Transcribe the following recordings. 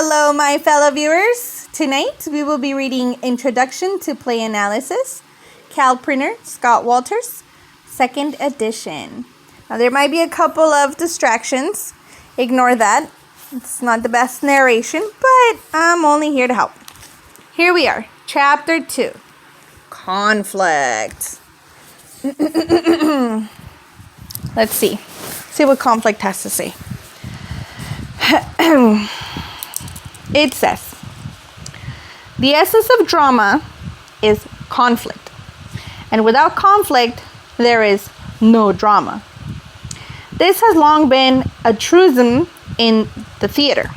Hello, my fellow viewers. Tonight, we will be reading Introduction to Play Analysis, Cal Pritner, Scott Walters, 2nd edition. Now, there might be a couple of distractions. Ignore that. It's not the best narration, but I'm only here to help. Here we are, Chapter 2, Conflict. Let's see what conflict has to say. It says, the essence of drama is conflict, and without conflict, there is no drama. This has long been a truism in the theater.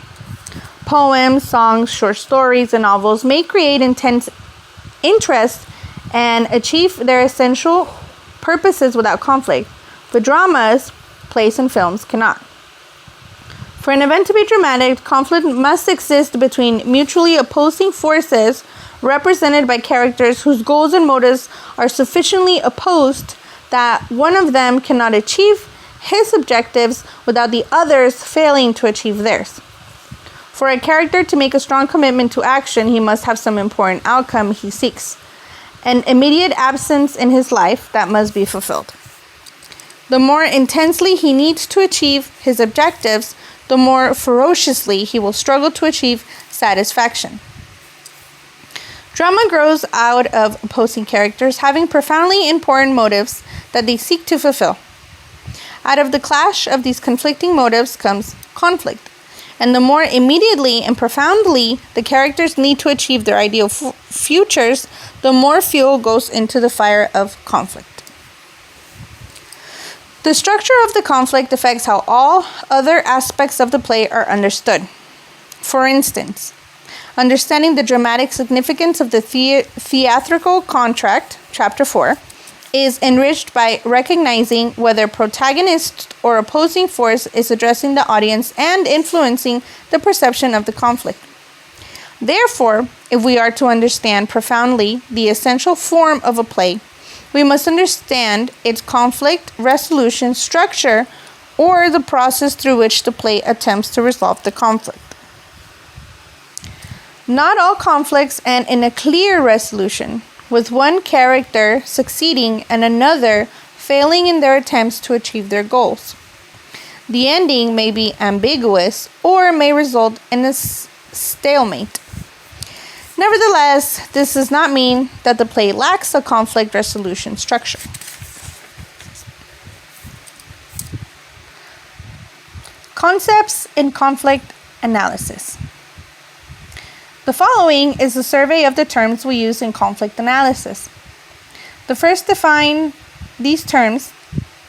Poems, songs, short stories, and novels may create intense interest and achieve their essential purposes without conflict, but dramas, plays, and films cannot. For an event to be dramatic, conflict must exist between mutually opposing forces represented by characters whose goals and motives are sufficiently opposed that one of them cannot achieve his objectives without the others failing to achieve theirs. For a character to make a strong commitment to action, he must have some important outcome he seeks, an immediate absence in his life that must be fulfilled. The more intensely he needs to achieve his objectives, the more ferociously he will struggle to achieve satisfaction. Drama grows out of opposing characters having profoundly important motives that they seek to fulfill. Out of the clash of these conflicting motives comes conflict, and the more immediately and profoundly the characters need to achieve their ideal futures, the more fuel goes into the fire of conflict. The structure of the conflict affects how all other aspects of the play are understood. For instance, understanding the dramatic significance of the theatrical contract, Chapter 4, is enriched by recognizing whether protagonist or opposing force is addressing the audience and influencing the perception of the conflict. Therefore, if we are to understand profoundly the essential form of a play, we must understand its conflict resolution structure or the process through which the play attempts to resolve the conflict. Not all conflicts end in a clear resolution, with one character succeeding and another failing in their attempts to achieve their goals. The ending may be ambiguous or may result in a stalemate. Nevertheless, this does not mean that the play lacks a conflict resolution structure. Concepts in conflict analysis. The following is a survey of the terms we use in conflict analysis. The first define these terms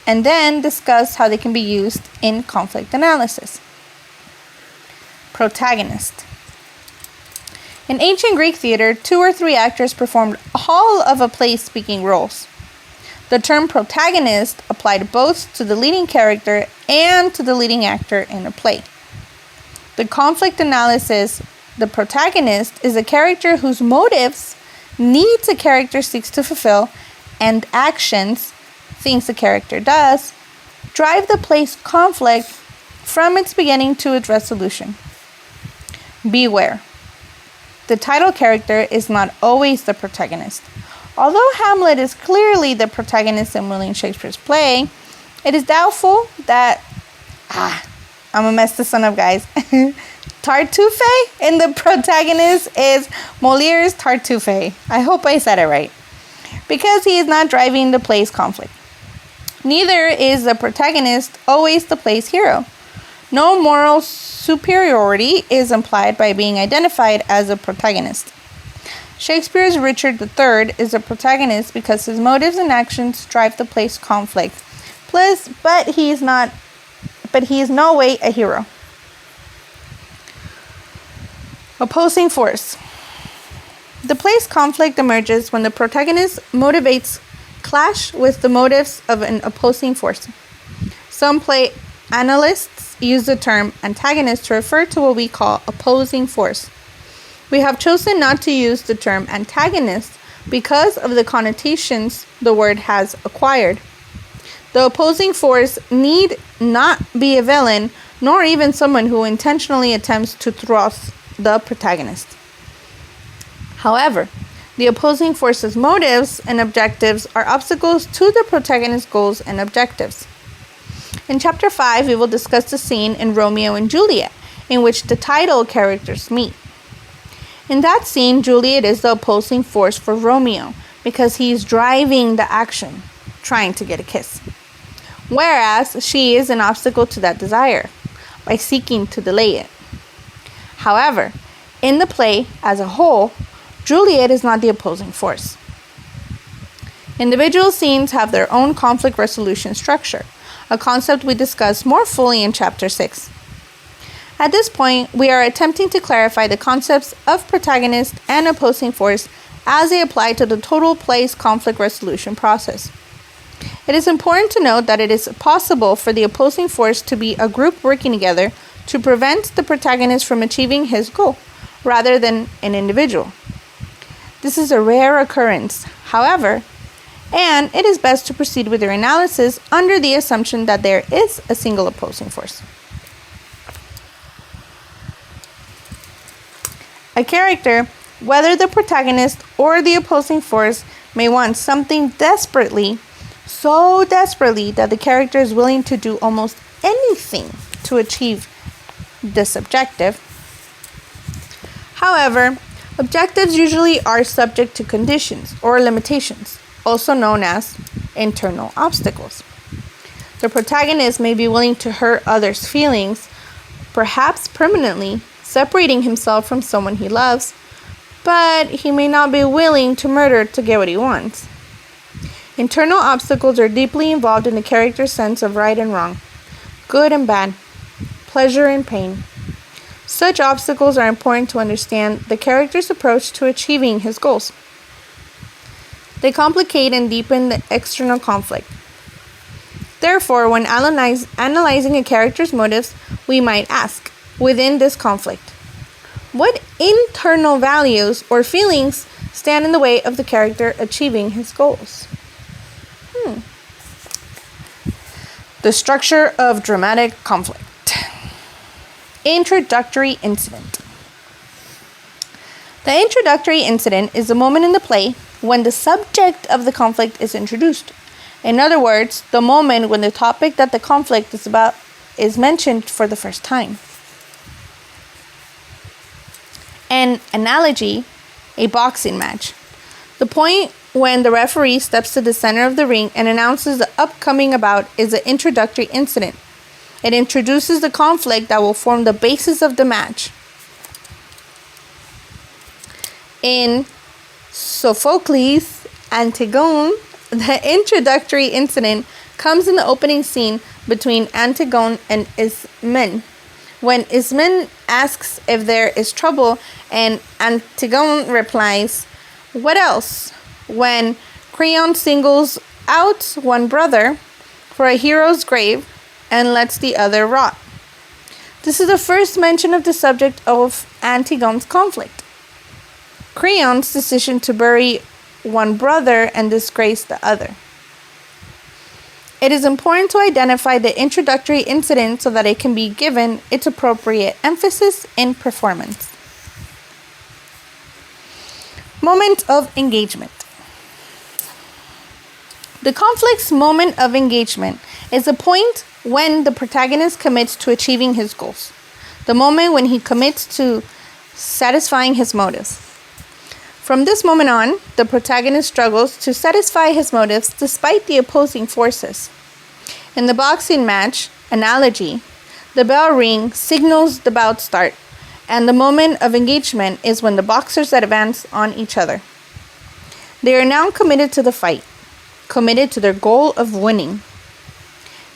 and then discuss how they can be used in conflict analysis. Protagonist. In ancient Greek theater, 2 or 3 actors performed all of a play's speaking roles. The term protagonist applied both to the leading character and to the leading actor in a play. The conflict analysis, the protagonist is a character whose motives, needs a character seeks to fulfill, and actions, things the character does, drive the play's conflict from its beginning to its resolution. Beware. The title character is not always the protagonist. Although Hamlet is clearly the protagonist in William Shakespeare's play, it is doubtful that, I'm gonna mess this one up, guys. Tartuffe and the protagonist is Molière's Tartuffe. I hope I said it right. Because he is not driving the play's conflict. Neither is the protagonist always the play's hero. No moral superiority is implied by being identified as a protagonist. Shakespeare's Richard III is a protagonist because his motives and actions drive the play's conflict. But he is no way a hero. Opposing force. The play's conflict emerges when the protagonist motivates clash with the motives of an opposing force. Some play analysts use the term antagonist to refer to what we call opposing force. We have chosen not to use the term antagonist because of the connotations the word has acquired. The opposing force need not be a villain, nor even someone who intentionally attempts to thwart the protagonist. However, the opposing force's motives and objectives are obstacles to the protagonist's goals and objectives. In Chapter 5, we will discuss the scene in Romeo and Juliet, in which the title characters meet. In that scene, Juliet is the opposing force for Romeo because he is driving the action, trying to get a kiss, whereas she is an obstacle to that desire by seeking to delay it. However, in the play as a whole, Juliet is not the opposing force. Individual scenes have their own conflict resolution structure, a concept we discuss more fully in Chapter 6. At this point, we are attempting to clarify the concepts of protagonist and opposing force as they apply to the total play's conflict resolution process. It is important to note that it is possible for the opposing force to be a group working together to prevent the protagonist from achieving his goal, rather than an individual. This is a rare occurrence, however, and it is best to proceed with your analysis under the assumption that there is a single opposing force. A character, whether the protagonist or the opposing force, may want something desperately, so desperately that the character is willing to do almost anything to achieve this objective. However, objectives usually are subject to conditions or limitations, also known as internal obstacles. The protagonist may be willing to hurt others' feelings, perhaps permanently separating himself from someone he loves, but he may not be willing to murder to get what he wants. Internal obstacles are deeply involved in the character's sense of right and wrong, good and bad, pleasure and pain. Such obstacles are important to understand the character's approach to achieving his goals. They complicate and deepen the external conflict. Therefore, when analyzing a character's motives, we might ask, within this conflict, what internal values or feelings stand in the way of the character achieving his goals? The structure of dramatic conflict. Introductory Incident. The introductory incident is the moment in the play when the subject of the conflict is introduced. In other words, the moment when the topic that the conflict is about is mentioned for the first time. An analogy, a boxing match. The point when the referee steps to the center of the ring and announces the upcoming bout is the introductory incident. It introduces the conflict that will form the basis of the match. In Sophocles' Antigone, the introductory incident comes in the opening scene between Antigone and Ismene, when Ismene asks if there is trouble and Antigone replies, "What else?" when Creon singles out one brother for a hero's grave and lets the other rot. This is the first mention of the subject of Antigone's conflict, Creon's decision to bury one brother and disgrace the other. It is important to identify the introductory incident so that it can be given its appropriate emphasis in performance. Moment of engagement. The conflict's moment of engagement is the point when the protagonist commits to achieving his goals, the moment when he commits to satisfying his motives. From this moment on, the protagonist struggles to satisfy his motives despite the opposing forces. In the boxing match analogy, the bell ring signals the bout start, and the moment of engagement is when the boxers advance on each other. They are now committed to the fight, committed to their goal of winning.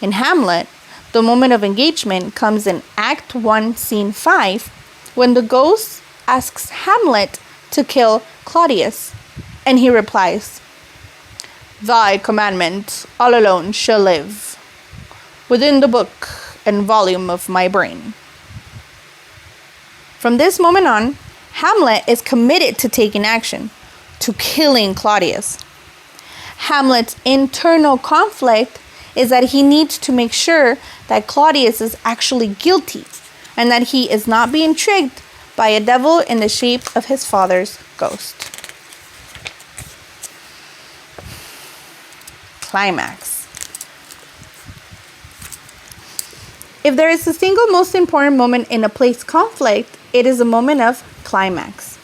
In Hamlet, the moment of engagement comes in Act 1, Scene 5, when the ghost asks Hamlet to kill Claudius, and he replies, "Thy commandment all alone shall live within the book and volume of my brain." From this moment on, Hamlet is committed to taking action, to killing Claudius. Hamlet's internal conflict is that he needs to make sure that Claudius is actually guilty and that he is not being tricked by a devil in the shape of his father's ghost. Climax. If there is a single most important moment in a play's conflict, it is a moment of climax.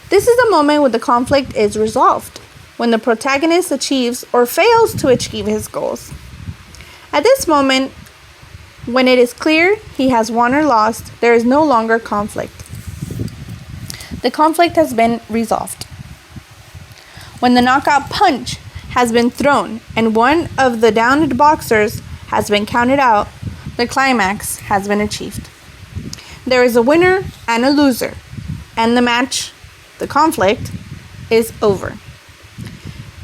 This is the moment when the conflict is resolved, when the protagonist achieves or fails to achieve his goals. At this moment, when it is clear he has won or lost, there is no longer conflict. The conflict has been resolved. When the knockout punch has been thrown and one of the downed boxers has been counted out, the climax has been achieved. There is a winner and a loser, and the match, the conflict, is over.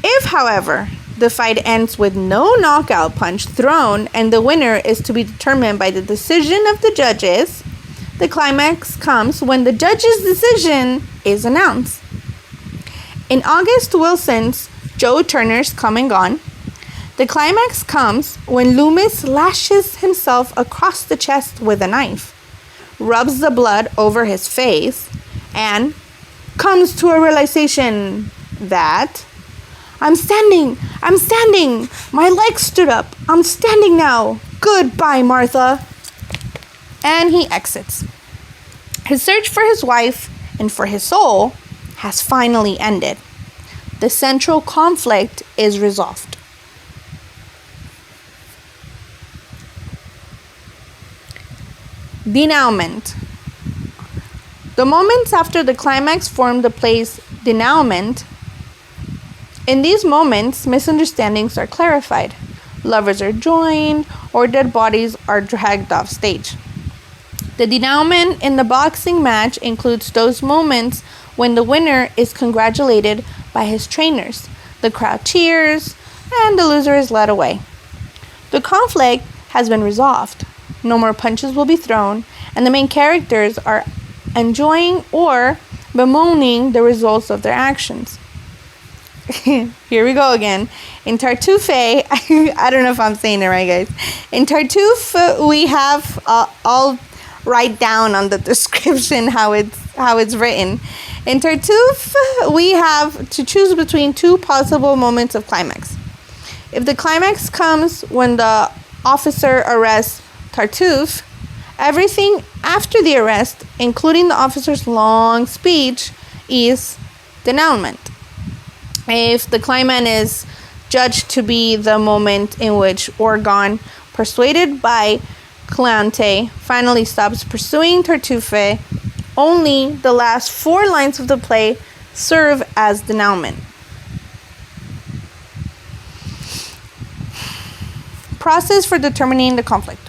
If, however, the fight ends with no knockout punch thrown and the winner is to be determined by the decision of the judges, the climax comes when the judge's decision is announced. In August Wilson's Joe Turner's Come and Gone, the climax comes when Loomis lashes himself across the chest with a knife, rubs the blood over his face, and comes to a realization that I'm standing, my legs stood up, I'm standing now, goodbye, Martha. And he exits. His search for his wife and for his soul has finally ended. The central conflict is resolved. Denouement. The moments after the climax form the play's denouement. In these moments, misunderstandings are clarified, lovers are joined, or dead bodies are dragged off stage. The denouement in the boxing match includes those moments when the winner is congratulated by his trainers, the crowd cheers, and the loser is led away. The conflict has been resolved. No more punches will be thrown, and the main characters are enjoying or bemoaning the results of their actions. Here we go again. In Tartuffe, I don't know if I'm saying it right, guys. In Tartuffe, we have, I'll write down on the description how it's written. In Tartuffe, we have to choose between two possible moments of climax. If the climax comes when the officer arrests Tartuffe, everything after the arrest, including the officer's long speech, is denouement. If the climax is judged to be the moment in which Orgon, persuaded by Cleante, finally stops pursuing Tartuffe, only the last 4 lines of the play serve as denouement. Process for determining the conflict.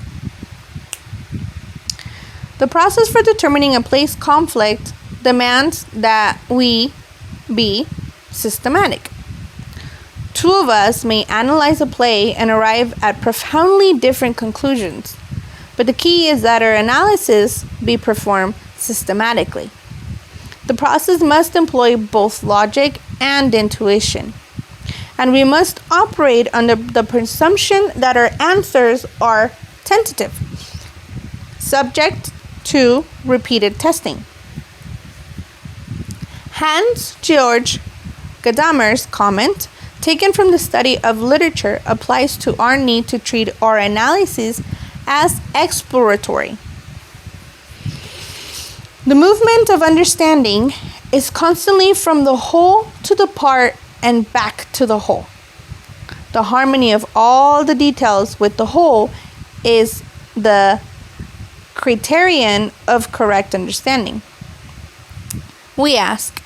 The process for determining a play's conflict demands that we be systematic. 2 of us may analyze a play and arrive at profoundly different conclusions, but the key is that our analysis be performed systematically. The process must employ both logic and intuition, and we must operate under the presumption that our answers are tentative, subject to repeated testing. Hans-Georg Gadamer's comment, taken from the study of literature, applies to our need to treat our analyses as exploratory. The movement of understanding is constantly from the whole to the part and back to the whole. The harmony of all the details with the whole is the criterion of correct understanding. We ask,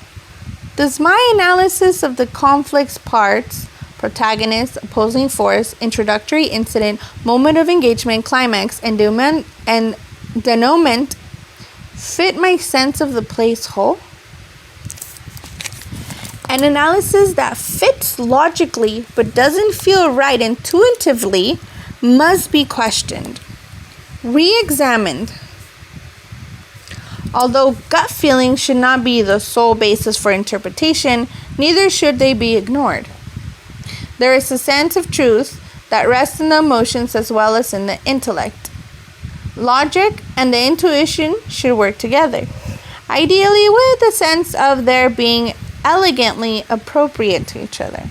does my analysis of the conflict's parts, protagonist, opposing force, introductory incident, moment of engagement, climax, and denouement fit my sense of the play's whole? An analysis that fits logically but doesn't feel right intuitively must be questioned, re-examined. Although gut feelings should not be the sole basis for interpretation, neither should they be ignored. There is a sense of truth that rests in the emotions as well as in the intellect. Logic and the intuition should work together. ideally with a sense of their being elegantly appropriate to each other.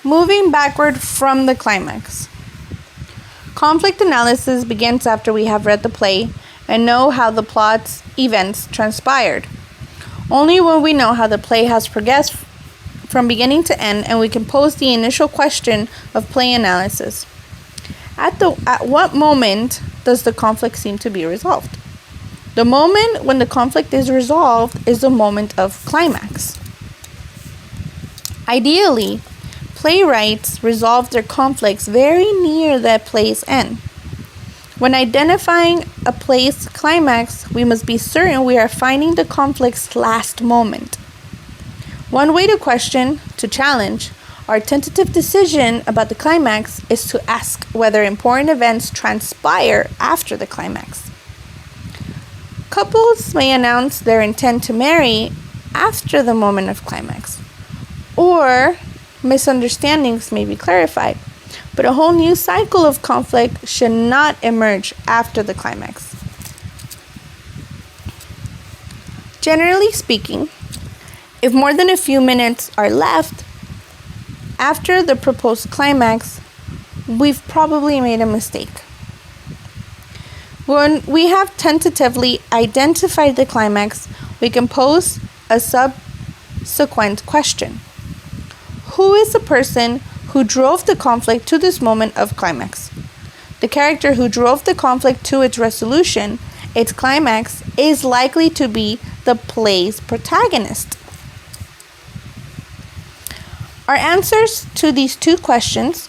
Moving backward from the climax. Conflict analysis begins after we have read the play and know how the plot's events transpired. Only when we know how the play has progressed from beginning to end and we can pose the initial question of play analysis. At what moment does the conflict seem to be resolved? The moment when the conflict is resolved is the moment of climax. Ideally, playwrights resolve their conflicts very near the play's end. When identifying a play's climax, we must be certain we are finding the conflict's last moment. One way to question, to challenge, our tentative decision about the climax is to ask whether important events transpire after the climax. Couples may announce their intent to marry after the moment of climax, or misunderstandings may be clarified, but a whole new cycle of conflict should not emerge after the climax. Generally speaking, if more than a few minutes are left after the proposed climax, we've probably made a mistake. When we have tentatively identified the climax, we can pose a subsequent question. Who is the person who drove the conflict to this moment of climax? The character who drove the conflict to its resolution, its climax, is likely to be the play's protagonist. Our answers to these two questions,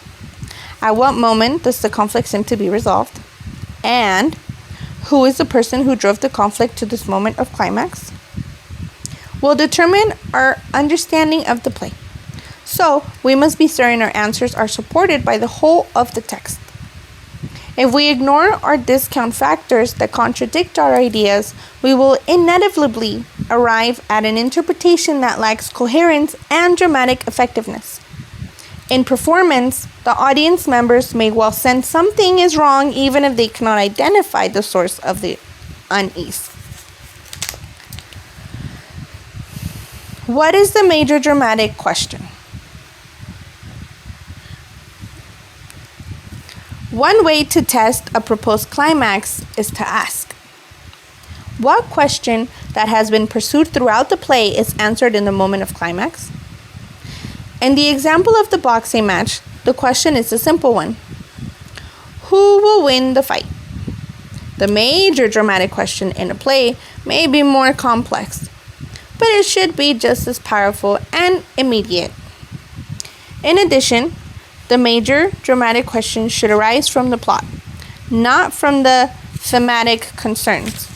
at what moment does the conflict seem to be resolved, and who is the person who drove the conflict to this moment of climax, will determine our understanding of the play. So, we must be certain our answers are supported by the whole of the text. If we ignore or discount factors that contradict our ideas, we will inevitably arrive at an interpretation that lacks coherence and dramatic effectiveness. In performance, the audience members may well sense something is wrong even if they cannot identify the source of the unease. What is the major dramatic question? One way to test a proposed climax is to ask, what question that has been pursued throughout the play is answered in the moment of climax? In the example of the boxing match, the question is a simple one. Who will win the fight? The major dramatic question in a play may be more complex, but it should be just as powerful and immediate. In addition, the major dramatic question should arise from the plot, not from the thematic concerns.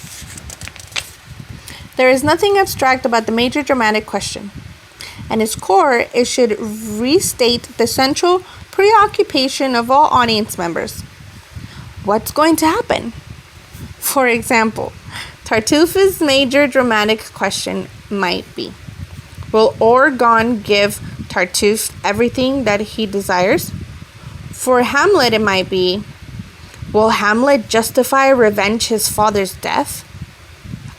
There is nothing abstract about the major dramatic question. At its core, it should restate the central preoccupation of all audience members. What's going to happen? For example, Tartuffe's major dramatic question might be, will Orgon give Tartuffe everything that he desires? For Hamlet, it might be, will Hamlet justify revenge his father's death?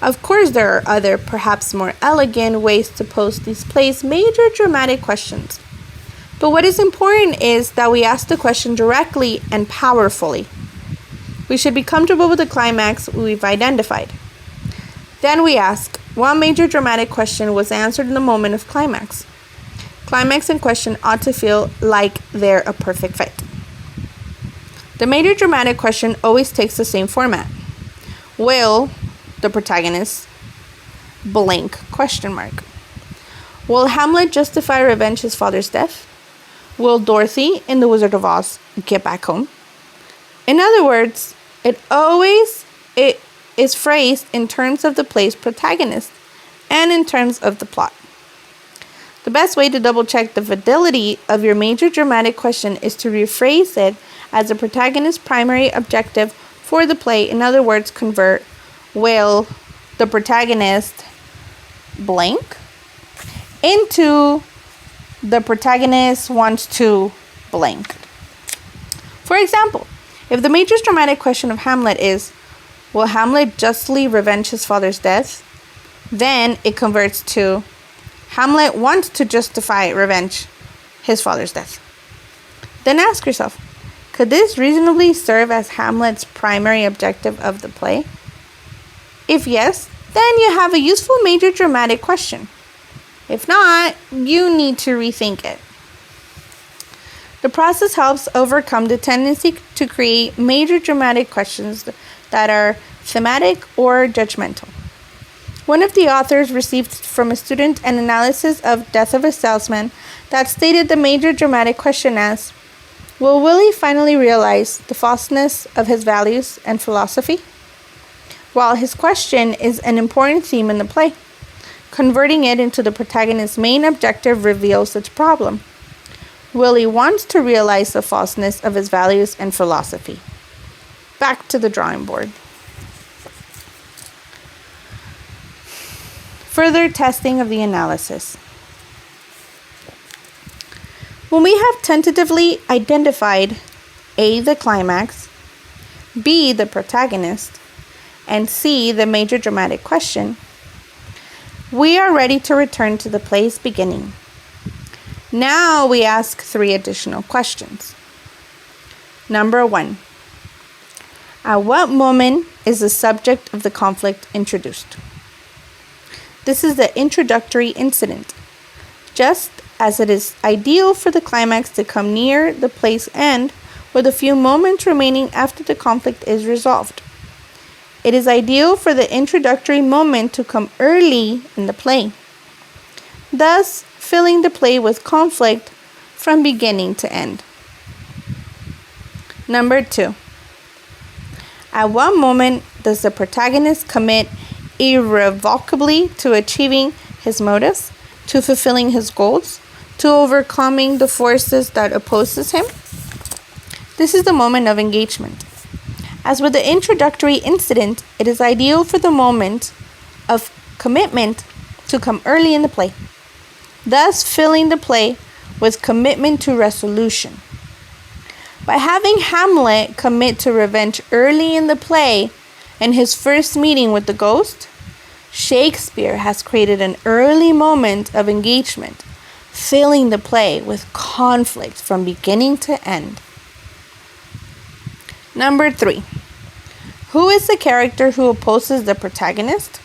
Of course, there are other, perhaps more elegant ways to pose these plays' major dramatic questions. But what is important is that we ask the question directly and powerfully. We should be comfortable with the climax we've identified. Then we ask, what major dramatic question was answered in the moment of climax? Climax and question ought to feel like they're a perfect fit. The major dramatic question always takes the same format. Will the protagonist blank question mark? Will Hamlet justify revenge his father's death? Will Dorothy in The Wizard of Oz get back home? In other words, it is phrased in terms of the play's protagonist and in terms of the plot. The best way to double check the fidelity of your major dramatic question is to rephrase it as the protagonist's primary objective for the play. In other words, convert will the protagonist blank into the protagonist wants to blank. For example, if the major dramatic question of Hamlet is, Will Hamlet justly revenge his father's death? Then it converts to Hamlet wants to justify revenge his father's death. Then ask yourself, could this reasonably serve as Hamlet's primary objective of the play? If yes, then you have a useful major dramatic question. If not, you need to rethink it. The process helps overcome the tendency to create major dramatic questions that are thematic or judgmental. One of the authors received from a student an analysis of Death of a Salesman that stated the major dramatic question as, will Willie finally realize the falseness of his values and philosophy? While his question is an important theme in the play, converting it into the protagonist's main objective reveals its problem. Willie wants to realize the falseness of his values and philosophy. Back to the drawing board. Further testing of the analysis. When we have tentatively identified A, the climax, B, the protagonist, and C, the major dramatic question, we are ready to return to the play's beginning. Now we ask 3 additional questions. Number 1. At what moment is the subject of the conflict introduced? This is the introductory incident. Just as it is ideal for the climax to come near the play's end, with a few moments remaining after the conflict is resolved, it is ideal for the introductory moment to come early in the play, thus filling the play with conflict from beginning to end. Number 2. At what moment does the protagonist commit irrevocably to achieving his motives, to fulfilling his goals, to overcoming the forces that opposes him? This is the moment of engagement. As with the introductory incident, it is ideal for the moment of commitment to come early in the play, thus filling the play with commitment to resolution. By having Hamlet commit to revenge early in the play in his first meeting with the ghost, Shakespeare has created an early moment of engagement, filling the play with conflict from beginning to end. Number 3. Who is the character who opposes the protagonist?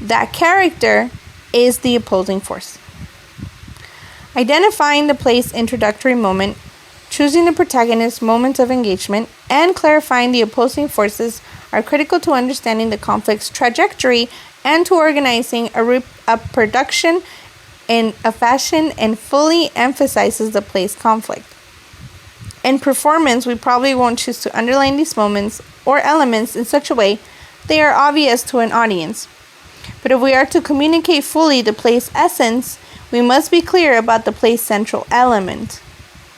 That character is the opposing force. Identifying the play's introductory moment, choosing the protagonist's moment of engagement, and clarifying the opposing forces are critical to understanding the conflict's trajectory and to organizing a production in a fashion and fully emphasizes the play's conflict. In performance, we probably won't choose to underline these moments or elements in such a way they are obvious to an audience. But if we are to communicate fully the play's essence, we must be clear about the play's central element,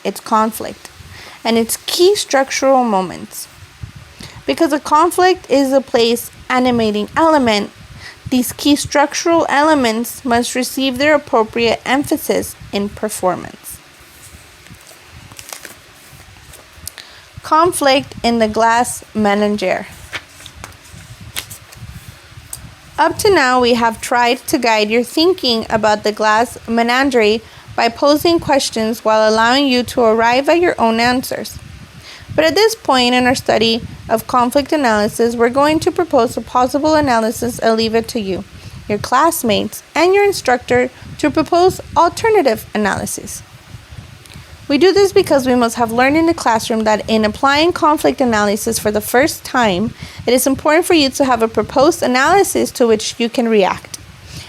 its conflict, and its key structural moments. Because a conflict is the play's animating element, these key structural elements must receive their appropriate emphasis in performance. Conflict in the glass menagerie. Up to now, we have tried to guide your thinking about the glass menagerie by posing questions while allowing you to arrive at your own answers. But at this point in our study of conflict analysis, we're going to propose a possible analysis and leave it to you, your classmates, and your instructor to propose alternative analysis. We do this because we must have learned in the classroom that in applying conflict analysis for the first time, it is important for you to have a proposed analysis to which you can react.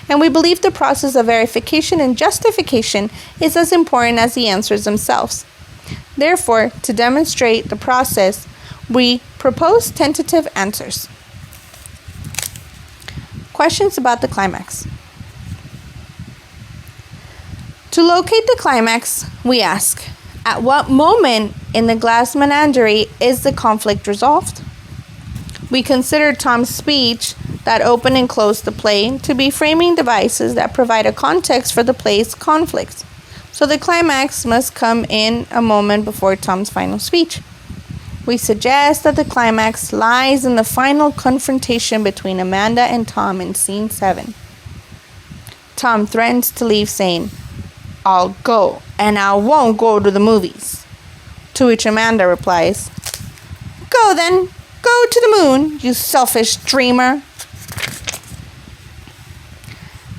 And we believe the process of verification and justification is as important as the answers themselves. Therefore, to demonstrate the process, we propose tentative answers. Questions about the climax. To locate the climax, we ask, at what moment in the glass menagerie is the conflict resolved? We consider Tom's speech that opened and closed the play to be framing devices that provide a context for the play's conflicts. So the climax must come in a moment before Tom's final speech. We suggest that the climax lies in the final confrontation between Amanda and Tom in scene 7. Tom threatens to leave, saying, "I'll go, and I won't go to the movies." To which Amanda replies, "Go then, go to the moon, you selfish dreamer."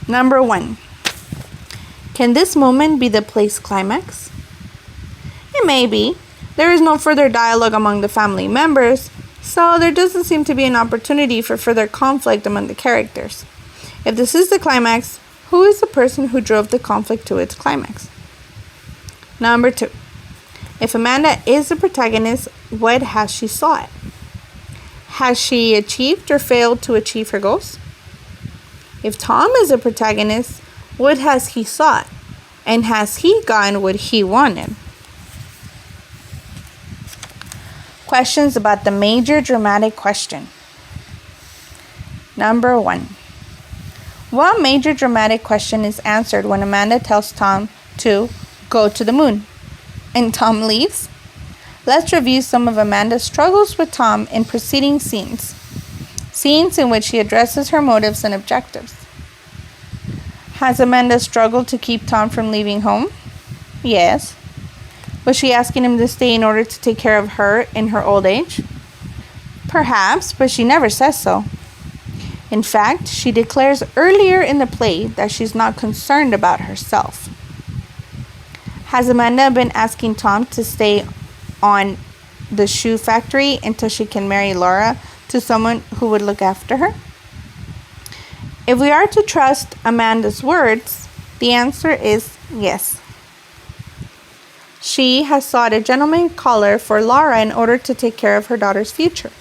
Number 1. Can this moment be the play's climax? It may be. There is no further dialogue among the family members, so there doesn't seem to be an opportunity for further conflict among the characters. If this is the climax, who is the person who drove the conflict to its climax? Number 2. If Amanda is the protagonist, what has she sought? Has she achieved or failed to achieve her goals? If Tom is the protagonist, what has he sought? And has he gotten what he wanted? Questions about the major dramatic question. Number 1. What major dramatic question is answered when Amanda tells Tom to go to the moon and Tom leaves? Let's review some of Amanda's struggles with Tom in preceding scenes. Scenes in which she addresses her motives and objectives. Has Amanda struggled to keep Tom from leaving home? Yes. Was she asking him to stay in order to take care of her in her old age? Perhaps, but she never says so. In fact, she declares earlier in the play that she's not concerned about herself. Has Amanda been asking Tom to stay on the shoe factory until she can marry Laura to someone who would look after her? If we are to trust Amanda's words, the answer is yes. She has sought a gentleman caller for Laura in order to take care of her daughter's future.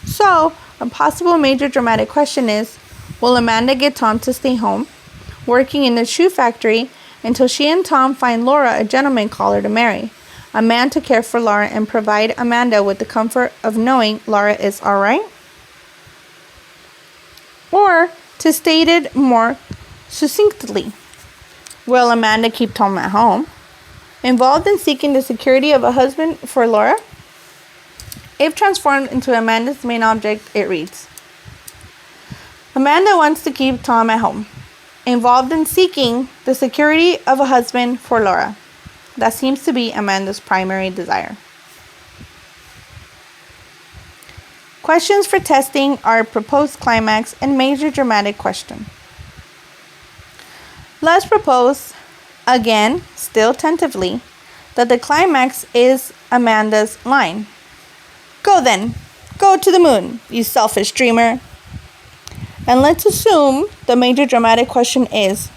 So, a possible major dramatic question is, will Amanda get Tom to stay home, working in the shoe factory, until she and Tom find Laura a gentleman caller to marry, a man to care for Laura and provide Amanda with the comfort of knowing Laura is alright? Or, to state it more succinctly, will Amanda keep Tom at home, involved in seeking the security of a husband for Laura? If transformed into Amanda's main object, it reads, Amanda wants to keep Tom at home, involved in seeking the security of a husband for Laura. That seems to be Amanda's primary desire. Questions for testing are proposed climax and major dramatic question. Let's propose, again, still tentatively, that the climax is Amanda's line. Go then, go to the moon, you selfish dreamer. And let's assume the major dramatic question is,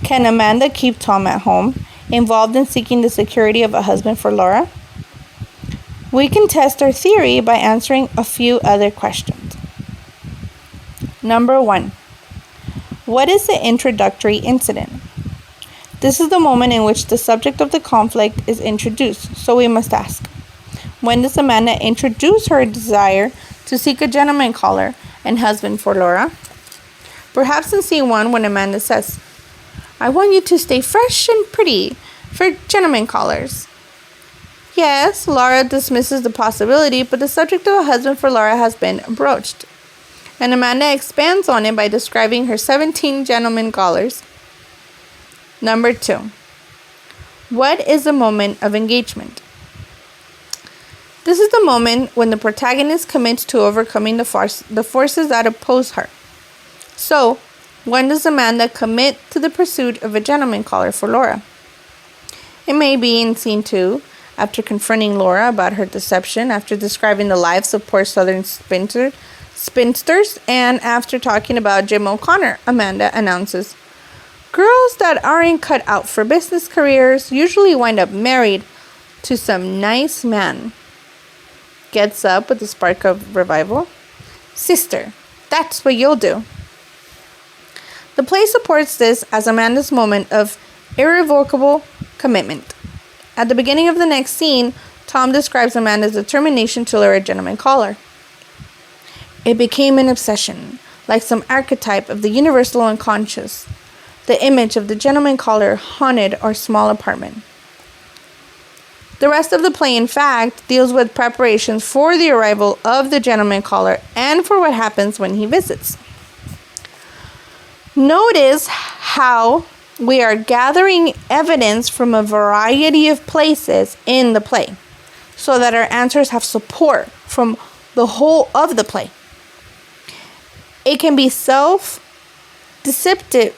can Amanda keep Tom at home, involved in seeking the security of a husband for Laura? We can test our theory by answering a few other questions. Number 1. What is the introductory incident? This is the moment in which the subject of the conflict is introduced, so we must ask, when does Amanda introduce her desire to seek a gentleman caller and husband for Laura? Perhaps in scene 1 when Amanda says, I want you to stay fresh and pretty for gentleman callers. Yes, Laura dismisses the possibility, but the subject of a husband for Laura has been broached. And Amanda expands on it by describing her 17 gentleman callers. Number 2. What is the moment of engagement? This is the moment when the protagonist commits to overcoming the forces that oppose her. So, when does Amanda commit to the pursuit of a gentleman caller for Laura? It may be in scene 2, after confronting Laura about her deception, after describing the lives of poor southern spinsters, and after talking about Jim O'Connor. Amanda announces, girls that aren't cut out for business careers usually wind up married to some nice man. Gets up with a spark of revival. Sister, that's what you'll do. The play supports this as Amanda's moment of irrevocable commitment. At the beginning of the next scene, Tom describes Amanda's determination to lure a gentleman caller. It became an obsession, like some archetype of the universal unconscious. The image of the gentleman caller haunted our small apartment. The rest of the play, in fact, deals with preparations for the arrival of the gentleman caller and for what happens when he visits. Notice how we are gathering evidence from a variety of places in the play so that our answers have support from the whole of the play. It can be self-deceptive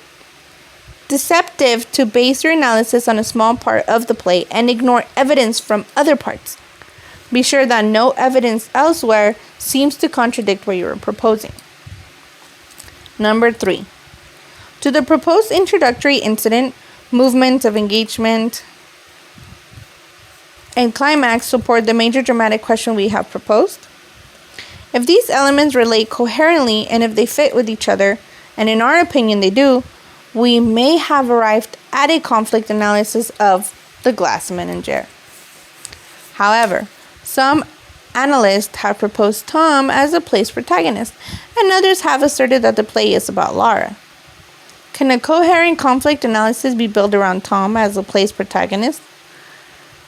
to base your analysis on a small part of the play and ignore evidence from other parts. Be sure that no evidence elsewhere seems to contradict what you are proposing. Number 3. To the proposed introductory incident, movement of engagement, and climax support the major dramatic question we have proposed. If these elements relate coherently and if they fit with each other, and in our opinion they do, we may have arrived at a conflict analysis of the glass menagerie. However, some analysts have proposed Tom as the play's protagonist, and others have asserted that the play is about Laura. Can a coherent conflict analysis be built around Tom as the play's protagonist?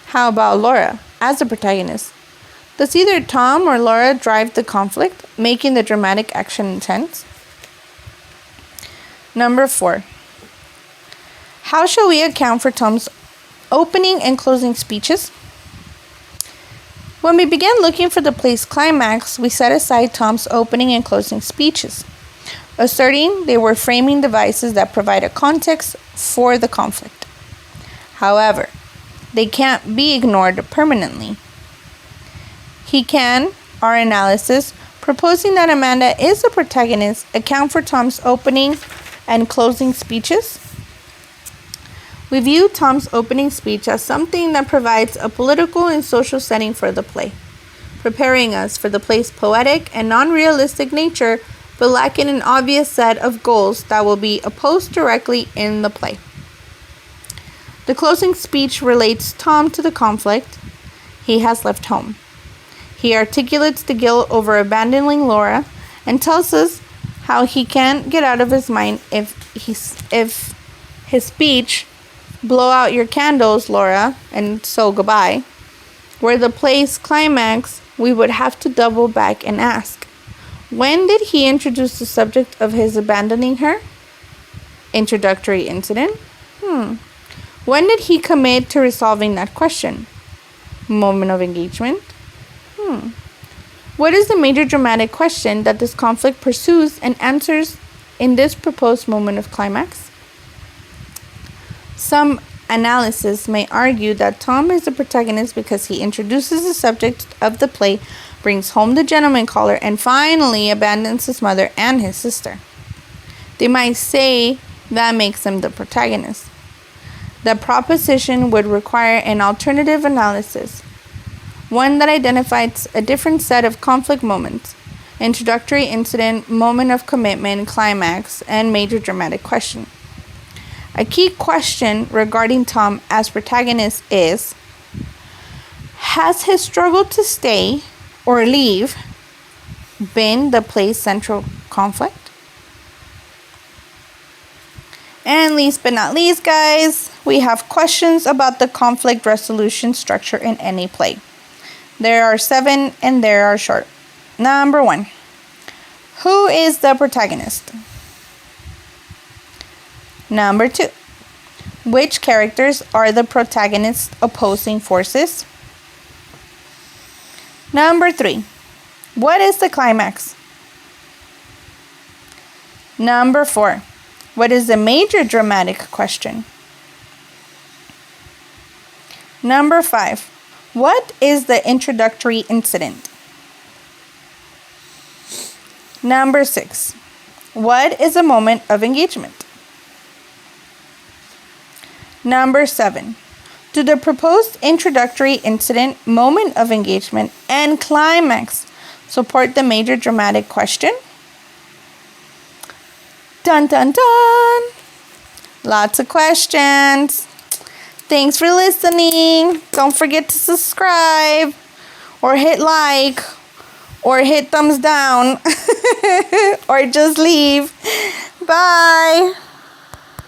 How about Laura as the protagonist? Does either Tom or Laura drive the conflict, making the dramatic action intense? Number 4. How shall we account for Tom's opening and closing speeches? When we began looking for the play's climax, we set aside Tom's opening and closing speeches, asserting they were framing devices that provide a context for the conflict. However, they can't be ignored permanently. Our analysis, proposing that Amanda is the protagonist, account for Tom's opening and closing speeches? We view Tom's opening speech as something that provides a political and social setting for the play, preparing us for the play's poetic and non-realistic nature, but lacking an obvious set of goals that will be opposed directly in the play. The closing speech relates Tom to the conflict. He has left home. He articulates the guilt over abandoning Laura and tells us how he can't get out of his mind if his speech, "Blow out your candles, Laura, and so goodbye," were the play's climax, we would have to double back and ask, when did he introduce the subject of his abandoning her? Introductory incident? When did he commit to resolving that question? Moment of engagement? What is the major dramatic question that this conflict pursues and answers in this proposed moment of climax? Some analysis may argue that Tom is the protagonist because he introduces the subject of the play, brings home the gentleman caller, and finally abandons his mother and his sister. They might say that makes him the protagonist. The proposition would require an alternative analysis, one that identifies a different set of conflict moments: introductory incident, moment of commitment, climax, and major dramatic question. A key question regarding Tom as protagonist is, has his struggle to stay or leave been the play's central conflict? And least but not least, guys, we have questions about the conflict resolution structure in any play. There are 7 and they are short. Number 1. Who is the protagonist? Number 2. Which characters are the protagonist's opposing forces? Number 3. What is the climax? Number 4. What is the major dramatic question? Number 5. What is the introductory incident? Number 6. What is a moment of engagement? Number 7. Do the proposed introductory incident, moment of engagement, and climax support the major dramatic question? Dun dun dun! Lots of questions. Thanks for listening. Don't forget to subscribe or hit like or hit thumbs down or just leave. Bye.